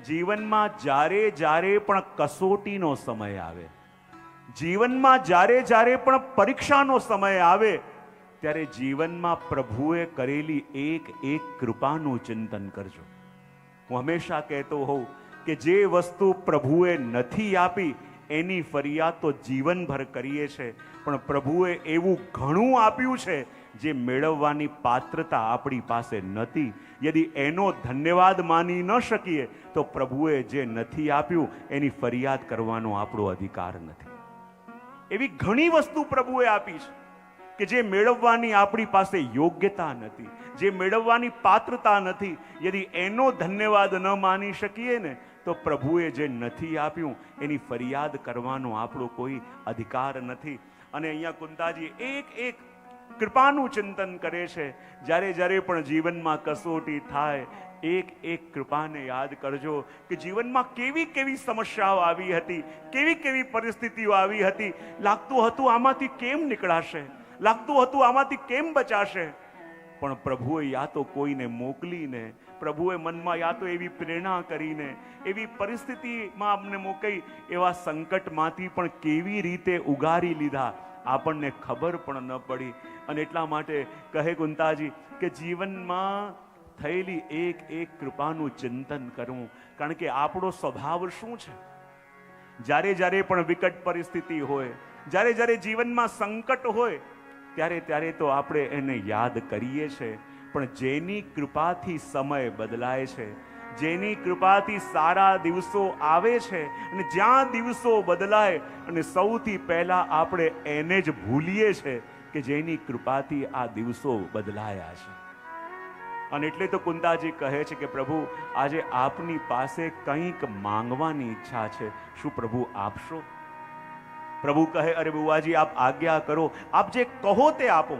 જીવનમાં જ્યારે જ્યારે પણ કસોટીનો સમય આવે, જીવનમાં જ્યારે જ્યારે પણ પરીક્ષાનો સમય આવે, ત્યારે જીવનમાં પ્રભુએ કરેલી એક એક કૃપાનું ચિંતન કરજો. હું હંમેશા કહેતો હોઉં કે જે વસ્તુ પ્રભુએ નથી આપી એની ફરિયાદ તો જીવનભર કરીએ છીએ, પણ પ્રભુએ એવું ઘણું આપ્યું છે જે મેળવવાની પાત્રતા આપણી પાસે નથી. યદિ એનો ધન્યવાદ માની ન શકીએ તો પ્રભુએ જે નથી આપ્યું એની ફરિયાદ કરવાનો આપણો અધિકાર નથી. એવી ઘણી વસ્તુ પ્રભુએ આપી છે કે જે મેળવવાની આપણી પાસે યોગ્યતા નથી, જે મેળવવાની પાત્રતા નથી. યદિ એનો ધન્યવાદ ન માની શકીએ ને તો પ્રભુએ જે નથી આપ્યું એની ફરિયાદ કરવાનો આપણો કોઈ અધિકાર નથી. અને અહીંયા કુંતાજી એક એક કૃપાનું ચિંતન કરે છે. જ્યારે જ્યારે પણ જીવનમાં કસોટી થાય, એક એક કૃપાને યાદ કરજો કે જીવનમાં કેવી કેવી સમસ્યાઓ આવી હતી, કેવી કેવી પરિસ્થિતિઓ આવી હતી. લાગતું હતું આમાંથી કેમ નીકળાશે, લાગતું હતું આમાંથી કેમ બચાશે, પણ પ્રભુએ યા તો કોઈને મોકલીને, પ્રભુએ મનમાં યા તો એવી પ્રેરણા કરીને, એવી પરિસ્થિતિમાં અમને મોકલી, એવા સંકટમાંથી પણ કેવી રીતે ઉગારી લીધા આપણને ખબર પણ ન પડી. અને એટલા માટે કહે કુંતાજી કે જીવનમાં થયેલી એક એક કૃપાનું ચિંતન કરવું. કારણ કે આપણો સ્વભાવ શું છે, જ્યારે જ્યારે પણ વિકટ પરિસ્થિતિ હોય, જ્યારે જ્યારે જીવનમાં સંકટ હોય, ત્યારે ત્યારે તો આપણે એને યાદ કરીએ છીએ, પણ જેની કૃપાથી સમય બદલાય છે, જેની કૃપાથી સારા દિવસો આવે છે, અને જ્યાં દિવસો બદલાય અને સૌથી પહેલા આપણે એને જ ભૂલીએ છીએ કે જેની કૃપાથી આ દિવસો બદલાયા છે. અને એટલે તો કુંતાજી કહે છે કે પ્રભુ આજે આપની પાસે કંઈક માંગવાની ઈચ્છા છે, શું પ્રભુ આપશો? પ્રભુ કહે અરે બુવાજી આપ આજ્ઞા કરો, આપ જે કહો તે આપો.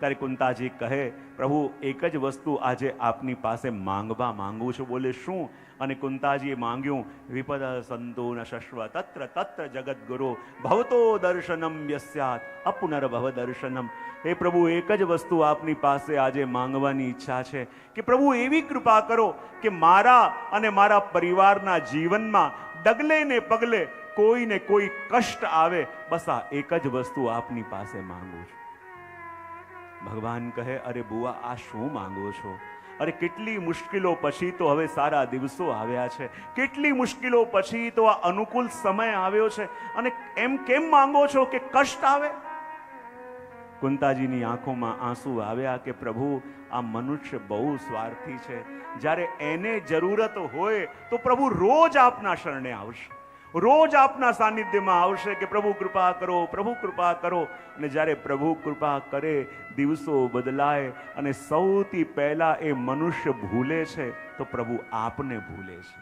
ત્યારે કુંતાજી કહે પ્રભુ એક જ વસ્તુ આજે આપની પાસે માંગુ છું. બોલે શું? અને કુંતાજીએ માંગ્યું વિપદ સંતો ન શશ્વ તત્ર તત્ર જગત ગુરુ ભવતો દર્શનમ યસ્યાત અપુનર્ભવ દર્શનમ. હે પ્રભુ એક જ વસ્તુ આપની પાસે આજે માંગવાની ઈચ્છા છે કે પ્રભુ એવી કૃપા કરો કે મારા અને મારા પરિવારના જીવનમાં ડગલે ને પગલે કોઈને કોઈ કષ્ટ આવે, બસ આ એક જ વસ્તુ આપની પાસે માંગુ છું. ભગવાન કહે અરે બુઆ આ શું માંગો છો? અરે કેટલી મુશ્કેલો પછી તો હવે સારા દિવસો આવ્યા છે, કેટલી મુશ્કેલો પછી તો આ અનુકૂળ સમય આવ્યો છે, અને એમ કેમ માંગો છો કે કષ્ટ આવે? કુંતાજીની આંખોમાં આંસુ આવ્યા કે પ્રભુ આ મનુષ્ય બહુ સ્વાર્થી છે. જ્યારે એને જરૂરત હોય તો પ્રભુ રોજ આપના શરણે આવશે, રોજ આપના સાનિધ્યમાં આવશે કે પ્રભુ કૃપા કરો, પ્રભુ કૃપા કરો. અને જ્યારે પ્રભુ કૃપા કરે, દિવસો બદલાય અને સૌથી પહેલા એ મનુષ્ય ભૂલે છે તો પ્રભુ આપને ભૂલે છે.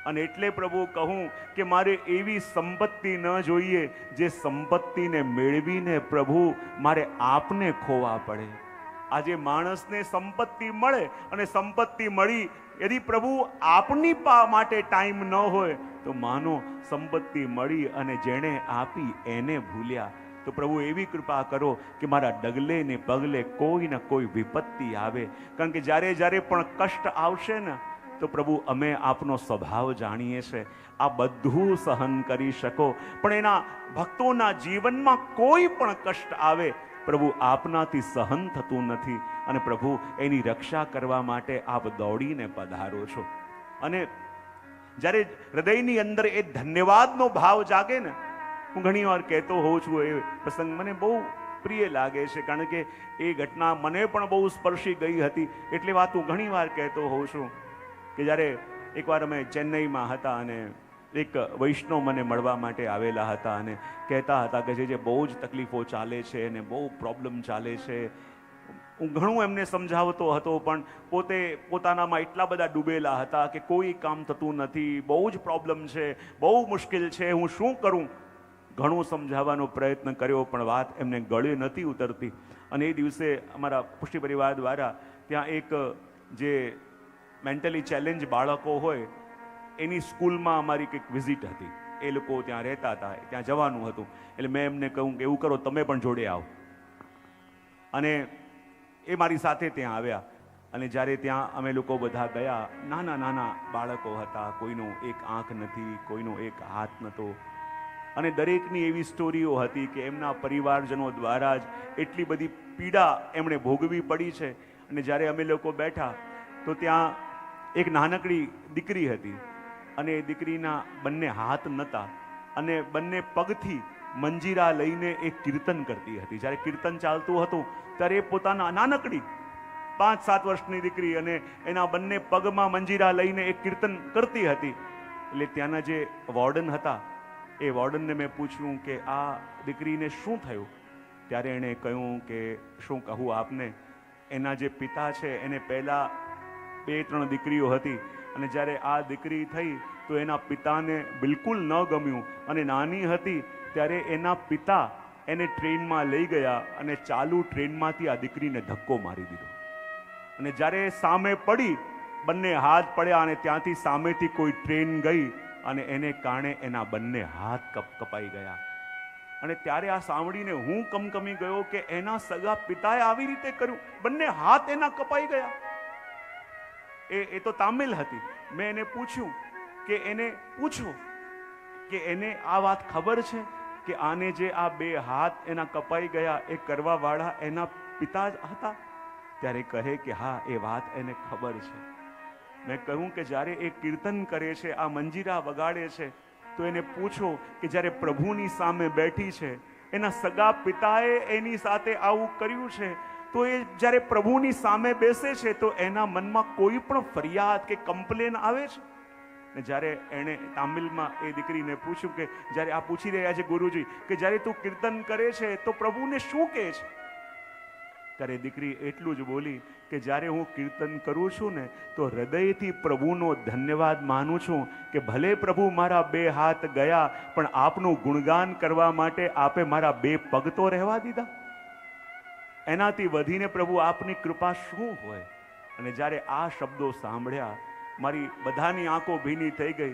અને એટલે પ્રભુ કહું કે મારે એવી સંપત્તિ ન જોઈએ જે સંપત્તિને મેળવીને પ્રભુ મારે આપને ખોવા પડે. આજે માણસને સંપત્તિ મળે અને સંપત્તિ મળી, યદિ પ્રભુ આપની માટે ટાઈમ ન હોય તો માનો સંપત્તિ મળી અને જેણે આપી એને ભૂલ્યા. તો પ્રભુ એવી કૃપા કરો કે મારા ડગલે ને પગલે કોઈ ને કોઈ વિપત્તિ આવે. કારણ કે જ્યારે જ્યારે પણ કષ્ટ આવશે ને તો પ્રભુ અમે આપનો સ્વભાવ જાણીએ છીએ, આ બધું સહન કરી શકો, પણ એના ભક્તોના જીવનમાં કોઈ પણ કષ્ટ આવે પ્રભુ આપનાથી સહન થતું નથી. અને પ્રભુ એની રક્ષા કરવા માટે આપ દોડીને પધારો છો. અને જ્યારે હૃદયની અંદર એ ધન્યવાદનો ભાવ જાગે ને, હું ઘણી વાર કહેતો હોઉં છું, એ પ્રસંગ મને બહુ પ્રિય લાગે છે, કારણ કે એ ઘટના મને પણ બહુ સ્પર્શી ગઈ હતી. એટલે વાત હું ઘણી વાર કહેતો હોઉં છું કે જ્યારે એકવાર અમે ચેન્નઈમાં હતા અને એક વૈષ્ણવ મને મળવા માટે આવેલા હતા અને કહેતા હતા કે જે બહુ જ તકલીફો ચાલે છે અને બહુ પ્રોબ્લેમ ચાલે છે. હું ઘણું એમને સમજાવતો હતો, પણ પોતે પોતાનામાં એટલા બધા ડૂબેલા હતા કે કોઈ કામ થતું નથી, બહુ જ પ્રોબ્લેમ છે, બહુ મુશ્કેલ છે, હું શું કરું? ઘણું સમજાવવાનો પ્રયત્ન કર્યો પણ વાત એમને ગળે નથી ઉતરતી. અને એ દિવસે અમારા પુષ્ટિ પરિવાર દ્વારા ત્યાં એક જે મેન્ટલી ચેલેન્જ બાળકો હોય એની સ્કૂલમાં અમારી કંઈક વિઝિટ હતી. એ લોકો ત્યાં રહેતા હતા, ત્યાં જવાનું હતું. એટલે મેં એમને કહ્યું કે એવું કરો તમે પણ જોડે આવો. અને એ મારી સાથે ત્યાં આવ્યા અને જ્યારે ત્યાં અમે લોકો બધા ગયા, નાના નાના બાળકો હતા, કોઈનો એક આંખ નથી, કોઈનો એક હાથ નહોતો, અને દરેકની એવી સ્ટોરીઓ હતી કે એમના પરિવારજનો દ્વારા જ એટલી બધી પીડા એમણે ભોગવી પડી છે. અને જ્યારે અમે લોકો બેઠા તો ત્યાં એક નાનકડી દીકરી હતી, અને એ દીકરીના બંને હાથ નહોતા, અને બંને પગથી મંજીરા લઈને એ કીર્તન કરતી હતી. જ્યારે કીર્તન ચાલતું હતું ત્યારે એ પોતાના નાનકડી 5-7 વર્ષની દીકરી અને એના બંને પગમાં મંજીરા લઈને એ કીર્તન કરતી હતી. એટલે ત્યાંના જે વોર્ડન હતા, એ વોર્ડનને મેં પૂછ્યું કે આ દીકરીને શું થયું? ત્યારે એણે કહ્યું કે શું કહું આપને, એના જે પિતા છે એને પહેલાં 2-3 દીકરીઓ હતી, અને જ્યારે આ દીકરી થઈ તો એના પિતાને બિલકુલ ન ગમ્યું, અને નાની હતી ત્યારે એના પિતા એને ટ્રેનમાં લઈ ગયા અને ચાલુ ટ્રેનમાંથી આ દીકરીને ધક્કો મારી દીધો. અને જ્યારે સામે પડી, બંને હાથ પડ્યા, અને ત્યાંથી સામેથી કોઈ ટ્રેન ગઈ અને એને કારણે એના બંને હાથ કપાઈ ગયા. અને ત્યારે આ સાંભળીને હું કમકમી ગયો કે એના સગા પિતાએ આવી રીતે કર્યું, બંને હાથ એના કપાઈ ગયા. એ તો તામિલ હતી. મેં એને પૂછ્યું કે એને પૂછો કે એને આ વાત ખબર છે કે આને જે આ 2 હાથ એના કપાઈ ગયા એ કરવા વાળા એના પિતા જ હતા? ત્યારે કહે કે હા, એ વાત એને ખબર છે. મેં કહ્યું કે જ્યારે એ કીર્તન કરે છે, આ મંજીરા વગાડે છે, તો એને પૂછો કે જ્યારે પ્રભુની સામે બેઠી છે, એના સગા પિતાએ એની સાથે આવું કર્યું છે, તો એ જ્યારે પ્રભુની સામે બેસે છે તો એના મનમાં કોઈ પણ ફરિયાદ કે કમ્પ્લેન આવે છે? ને જ્યારે એણે તામિલમાં એ દીકરીને પૂછ્યું કે જ્યારે આ પૂછી રહ્યા છે ગુરુજી કે જ્યારે તું કીર્તન કરે છે તો પ્રભુને શું કહે છે? ત્યારે દીકરી એટલું જ બોલી કે જ્યારે હું કીર્તન કરું છું ને તો હૃદયથી પ્રભુનો ધન્યવાદ માનું છું કે ભલે પ્રભુ મારા 2 હાથ ગયા, પણ આપનું ગુણગાન કરવા માટે આપે મારા 2 પગ તો રહેવા દીધા. એનાથી વધીને પ્રભુ આપની કૃપા શું હોય? અને જ્યારે આ શબ્દો સાંભળ્યા, મારી બધાની આંખો ભીની થઈ ગઈ.